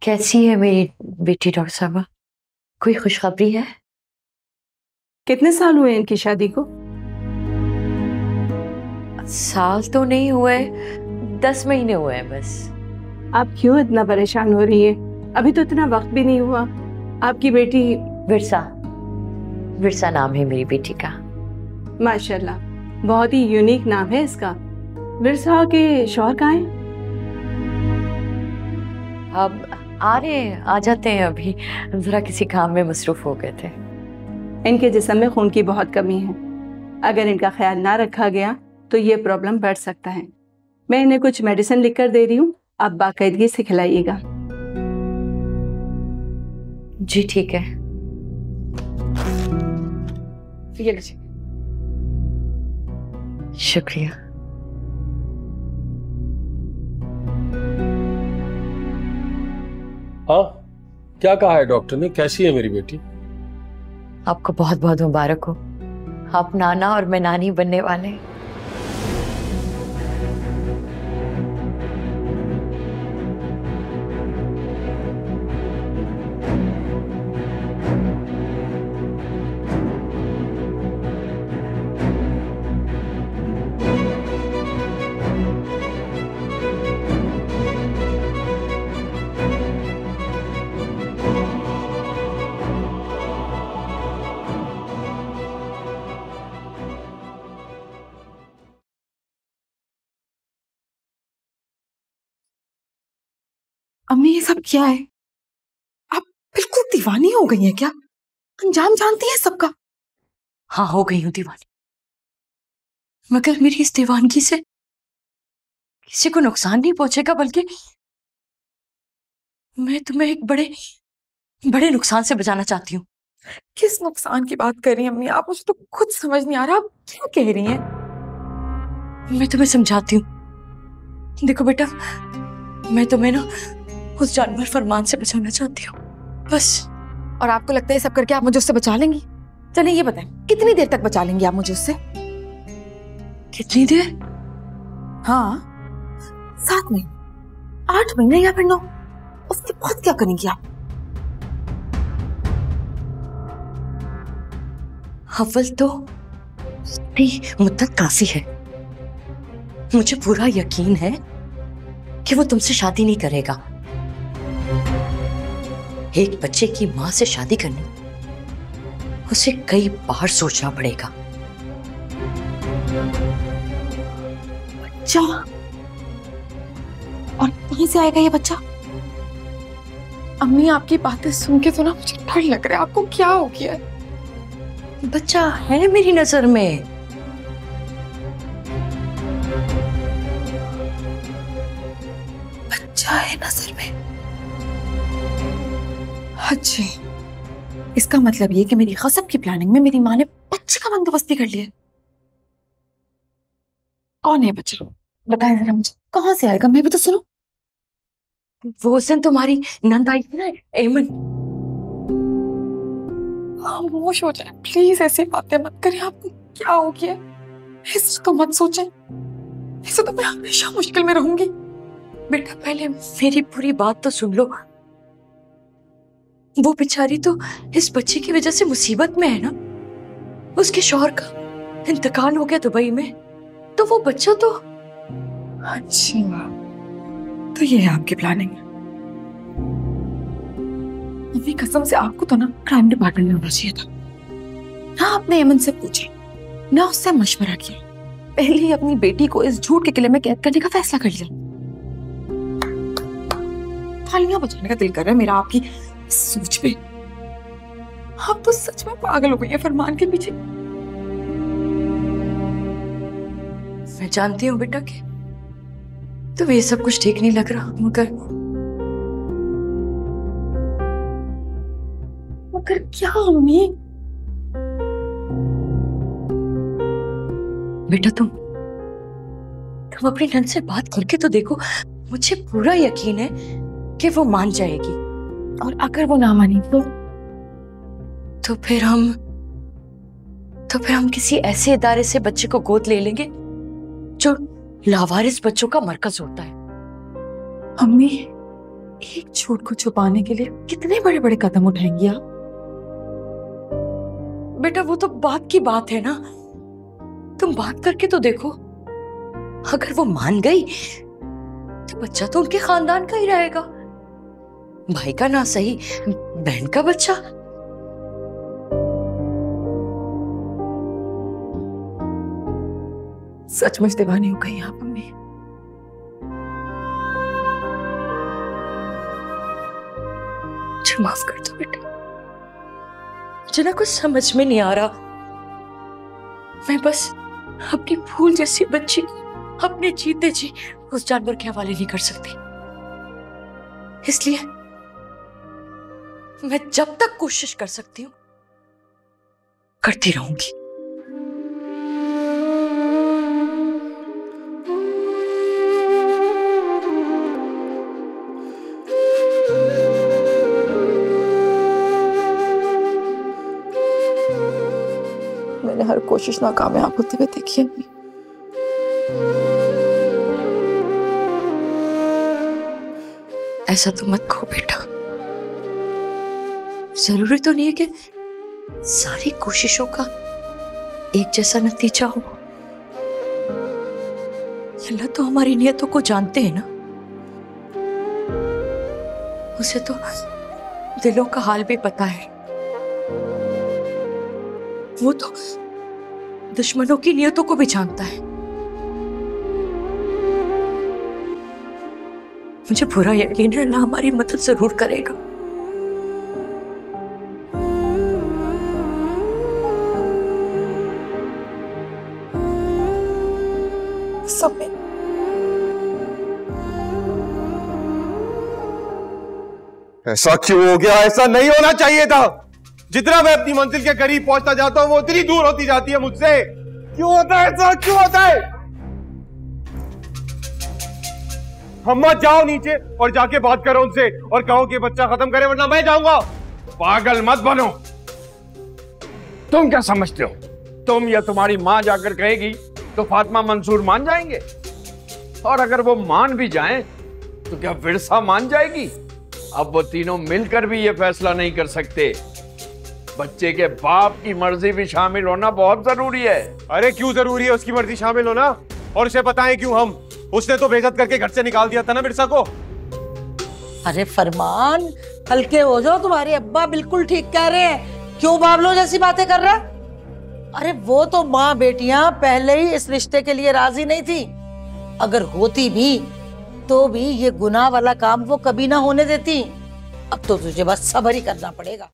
कैसी है मेरी बेटी डॉक्टर साहबा? कोई खुशखबरी है? कितने साल हुए इनकी शादी को? साल तो नहीं हुए, 10 महीने हुए हैं बस। आप क्यों इतना परेशान हो रही हैं? अभी तो इतना वक्त भी नहीं हुआ। आपकी बेटी विरसा, विरसा नाम है मेरी बेटी का। माशाल्लाह, बहुत ही यूनिक नाम है इसका। विरसा के शौहर कहाँ हैं? अब आ रहे हैं, आ जाते हैं। अभी जरा किसी काम में मसरूफ हो गए थे। इनके जिस्म में खून की बहुत कमी है। अगर इनका ख्याल ना रखा गया तो ये प्रॉब्लम बढ़ सकता है। मैं इन्हें कुछ मेडिसिन लिख कर दे रही हूँ, आप बाकायदगी से खिलाइएगा। जी ठीक है। ये लीजिए। शुक्रिया। हाँ, क्या कहा है डॉक्टर ने? कैसी है मेरी बेटी? आपको बहुत बहुत मुबारक हो। आप नाना और मैं नानी बनने वाले हैं। अम्मी, ये सब क्या है? आप बिल्कुल दीवानी हो गई हैं क्या? अंजाम जानती हैं सबका। हाँ, हो गई हूँ दीवानी, मगर मेरी इस दीवानगी से किसी को नुकसान नहीं पहुंचेगा, बल्कि मैं तुम्हें एक बड़े बड़े नुकसान से बचाना चाहती हूँ। किस नुकसान की बात कर रही हैं अम्मी आप? मुझे तो कुछ समझ नहीं आ रहा, आप क्या कह रही हैं? मैं तुम्हें समझाती हूँ। देखो बेटा, मैं तुम्हें ना उस जानवर फरमान से बचाना चाहती हूँ, बस। और आपको लगता है ये सब करके आप मुझे उससे बचा लेंगी? चलिए ये बताएं, कितनी देर तक बचा लेंगी आप मुझे उससे? कितनी देर? हाँ, 7 महीने, 8 महीने या फिर 9? उसके बाद क्या करेंगी आप? अव्वल तो इतनी मुद्दत काफी है। मुझे पूरा यकीन है कि वो तुमसे शादी नहीं करेगा। एक बच्चे की मां से शादी करनी उसे कई बार सोचना पड़ेगा। बच्चा? और कहीं से आएगा ये बच्चा? अम्मी, आपकी बातें सुन के तो ना मुझे डर लग रहा है। आपको क्या हो गया है? बच्चा है मेरी नजर में। बच्चा है नजर में? अच्छे, इसका मतलब ये कि मेरी गजब की प्लानिंग में मेरी माँ ने बच्चे का बंदोबस्त भी कर लिया। कौन है बच्चा? बताएं जरा मुझे, कहाँ से आएगा? मैं भी तो सुनो। वो उस दिन तुम्हारी नंद आई थी ना, एमन। खामोश हो जाए प्लीज, ऐसी बातें मत करें। आपको क्या हो गया? ऐसे तो मत सोचें, ऐसे तो मैं हमेशा मुश्किल में रहूंगी। बेटा पहले मेरी पूरी बात तो सुन लो। वो बेचारी तो इस बच्चे की वजह से मुसीबत में है ना। उसके शौहर का इंतकाल हो गया दुबई में, तो वो बच्चा तो। अच्छा, तो ये है आपकी प्लानिंग? अभी कसम से आपको तो ना क्राइम डिपार्टमेंट में होना चाहिए था। ना आपने एमन से पूछे, ना उससे मशवरा किया, पहले ही अपनी बेटी को इस झूठ के किले में कैद करने का फैसला कर लिया। थालियां बजाने का दिल कर रहा है मेरा आपकी सोच पे। आप तो सच में पागल हो गई हैं फरमान के पीछे। मैं जानती हूँ बेटा कि तो ये सब कुछ ठीक नहीं लग रहा, मगर क्या अम्मी? बेटा तुम अपनी नंद से बात करके तो देखो। मुझे पूरा यकीन है कि वो मान जाएगी। और अगर वो ना मानी तो फिर हम किसी ऐसे इदारे से बच्चे को गोद ले लेंगे जो लावारिस बच्चों का मरकज होता है। अम्मी, एक झूठ को छुपाने के लिए कितने बड़े बड़े कदम उठाएंगी आप? बेटा वो तो बात की बात है ना, तुम बात करके तो देखो। अगर वो मान गई तो बच्चा तो उनके खानदान का ही रहेगा, भाई का ना सही बहन का बच्चा। सचमुच दीवानी हो गई आप मम्मी। मुझे माफ कर दो बेटा, मुझे ना कुछ समझ में नहीं आ रहा। मैं बस अपनी भूल जैसी बच्ची अपने जीते जी उस जानवर के हवाले नहीं कर सकती, इसलिए मैं जब तक कोशिश कर सकती हूँ करती रहूंगी। मैंने हर कोशिश नाकामयाब होते हुए देखी है अम्मी। ऐसा तो मत कहो बेटा, जरूरी तो नहीं है कि सारी कोशिशों का एक जैसा नतीजा हो। अल्लाह तो हमारी नियतों को जानते हैं ना, उसे तो दिलों का हाल भी पता है। वो तो दुश्मनों की नियतों को भी जानता है। मुझे पूरा यकीन है अल्लाह हमारी मदद जरूर करेगा। सब में ऐसा क्यों हो गया? ऐसा नहीं होना चाहिए था। जितना मैं अपनी मंजिल के करीब पहुंचता जाता हूं वो उतनी दूर होती जाती है मुझसे। क्यों होता है ऐसा? क्यों होता है? अम्मा जाओ नीचे और जाके बात करो उनसे और कहो कि बच्चा खत्म करे वरना मैं जाऊंगा। पागल मत बनो। तुम क्या समझते हो, तुम या तुम्हारी मां जाकर कहेगी तो फातिमा मंसूर मान जाएंगे? और अगर वो मान भी जाएं तो क्या विरसा मान जाएगी? अब वो तीनों मिलकर भी ये फैसला नहीं कर सकते। बच्चे के बाप की मर्जी भी शामिल होना बहुत जरूरी है। अरे क्यों जरूरी है उसकी मर्जी शामिल होना? और उसे बताएं क्यों हम? उसने तो बेइज्जत करके घर से निकाल दिया था ना मिर्जा को। अरे फरमान, हल्के हो जाओ, तुम्हारे अब्बा बिल्कुल ठीक कह रहे हैं। क्यों बाबलों जैसी बातें कर रहा? अरे वो तो माँ बेटियां पहले ही इस रिश्ते के लिए राजी नहीं थी। अगर होती भी तो भी ये गुनाह वाला काम वो कभी ना होने देती। अब तो तुझे बस सब्र ही करना पड़ेगा।